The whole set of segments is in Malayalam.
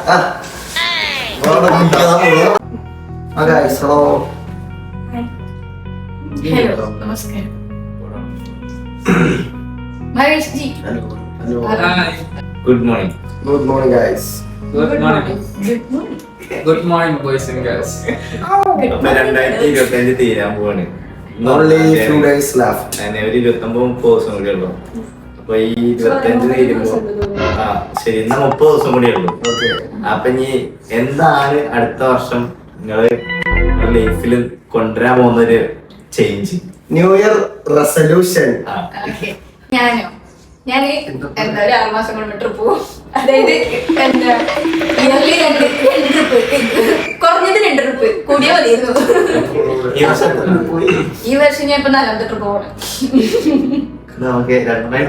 നമസ്കാരം. Mahesh G. Good morning. Good morning, guys. Good morning. Good morning, boys and girls. അപ്പൊ 2025 തീരാൻ പോവാണ്. Only few days left. ഒരു 29-30 ദിവസം കൂടി ഉള്ളു. അപ്പൊ ഈ 25 തീരുമ്പോ ശരി, ഇന്ന് 30 ദിവസം കൂടി ഉള്ളു. അപ്പൊ ഇനി എന്താണ് അടുത്ത വർഷം നിങ്ങള് ലൈഫിൽ കൊണ്ടുവരാൻ പോകുന്ന ഒരു ചേഞ്ച്? New Year resolution. ഞാന് എന്താ ഒരു 6 മാസം കൊണ്ട് ട്രിപ്പ് പോകും. അതായത് എന്താ ഇയർലി 2 ട്രിപ്പ്, കുറഞ്ഞത് 2 ട്രിപ്പ് കൂടിയ മതിയായിരുന്നു. ഈ വർഷം ഞാൻ ഇപ്പൊ 4ാമത്തെ ട്രിപ്പ് പോകണം.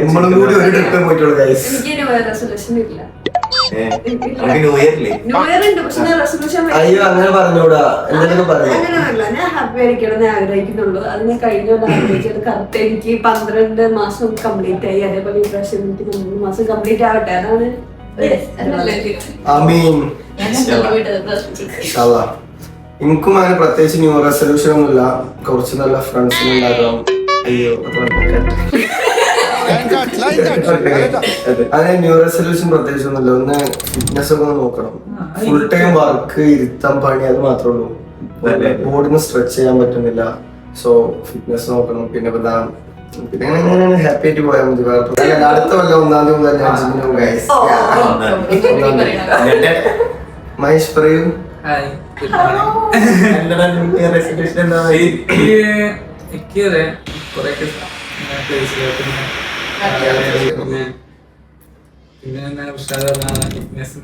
നമ്മളും കൂടി ഒരു ട്രിപ്പ് പോയിട്ടുള്ളൂ guys. എനിക്ക് വേറെ റെസൊല്യൂഷൻ ഇല്ല. ന്യൂ ഇയറില് ന്യൂ ഇയർ ഉണ്ട്, പക്ഷെ ഞാൻ റെസൊല്യൂഷൻ അയ്യോ അങ്ങനെ പറഞ്ഞൂടാ, എന്തെങ്കിലും പറയാം. അങ്ങനെയല്ല, ഞാൻ ഹാപ്പി ആയിരിക്കണം ആഗ്രഹിക്കുന്നുള്ളൂ. അതിന് കഴിഞ്ഞ ആഗ്രഹിച്ചത് കറക്റ്റ് എനിക്ക് 12 മാസം കംപ്ലീറ്റ് ആയി. അതേപോലെ ഈ പ്രാവശ്യം എനിക്ക് 3 മാസം കംപ്ലീറ്റ് ആവട്ടെ. അതാണ് ആമീൻ. ഇൻഷാല്ലാ. എനിക്കും അങ്ങനെ പ്രത്യേകിച്ച് ന്യൂ റെസൊല്യൂഷൻ ഒന്നുമില്ല. കുറച്ച് നല്ല ഫ്രണ്ട്സിന് ഉണ്ടാകാം. അയ്യോ അങ്ങനെ ന്യൂ റെസൊല്യൂഷൻ പ്രത്യേകിച്ച് ഒന്നുമില്ല. ഒന്ന് ഫിറ്റ്നസ് ഒക്കെ ഒന്ന് നോക്കണം. ഫുൾ ടൈം വർക്ക്, ഇരുത്താൻ പണി, അത് മാത്രമേ ഉള്ളൂ. ബോഡിന് സ്ട്രെച്ച് ചെയ്യാൻ പറ്റുന്നില്ല. സോ ഫിറ്റ്നസ് നോക്കണം. പിന്നെ പിന്നെ ഹാപ്പി ആയിട്ട് പോയാൽ മതി. അടുത്ത കൊല്ലം 1-ാം തീയതി മുതൽ ഞാൻ ജിമ്മിന് പോകും guys. മഹേഷ് പറയൂ. Hi, good morning. എനിക്ക് കുറെ പിന്നെ ഫിറ്റ്നസ്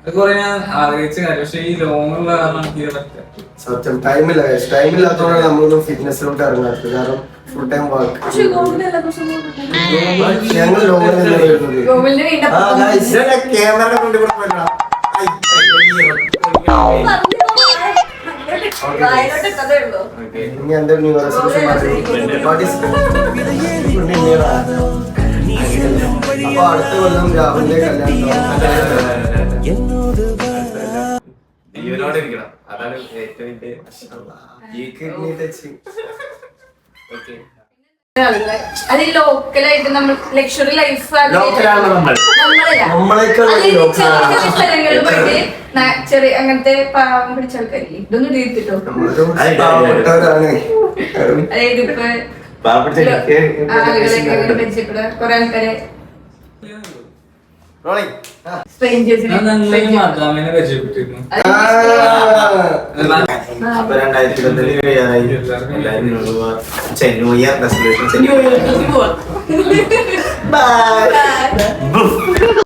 അത് കുറെ ഞാൻ ആഗ്രഹിച്ച കാര്യം. പക്ഷെ ഈ ലോങ്ങുള്ള കാരണം എനിക്ക് പറ്റാ. സത്യം ടൈമില്ല. ടൈമില്ലാത്തതുകൊണ്ടാണ് നമ്മളൊന്നും ഫിറ്റ്നസിലോട്ട് ഇറങ്ങാത്തത്. കാരണം ഫുൾ ടൈം വർക്ക്. ഞങ്ങൾ ക്യാമറ കൊണ്ട് ഇനി എന്റെ ന്യൂ റെസൊല്യൂഷൻ അപ്പൊ അടുത്ത കൊല്ലം രാഹുലിന്റെ കല്യാണം. ജീവനോടെ ഇരിക്കണം, അതാണ് ഏറ്റവും അത് ലോക്കലായിട്ട് നമ്മൾ ലക്ഷറി ലൈഫ് സ്ഥലങ്ങളിൽ പോയിട്ട് ചെറിയ അങ്ങനത്തെ പാവം പിടിച്ച ആൾക്കാരില്ലേ, ഇതൊന്നും തീർത്തിട്ടോ. അതായത് ഇപ്പൊ ആളുകളൊക്കെ പരിചയപ്പെടുക കുറെ ആൾക്കാരെ സ്ട്രേഞ്ചേഴ്സിനെ പരിചയപ്പെട്ടിരുന്നു. അപ്പൊ 2025 ന്യൂ ഇയർ റെസൊല്യൂഷൻ.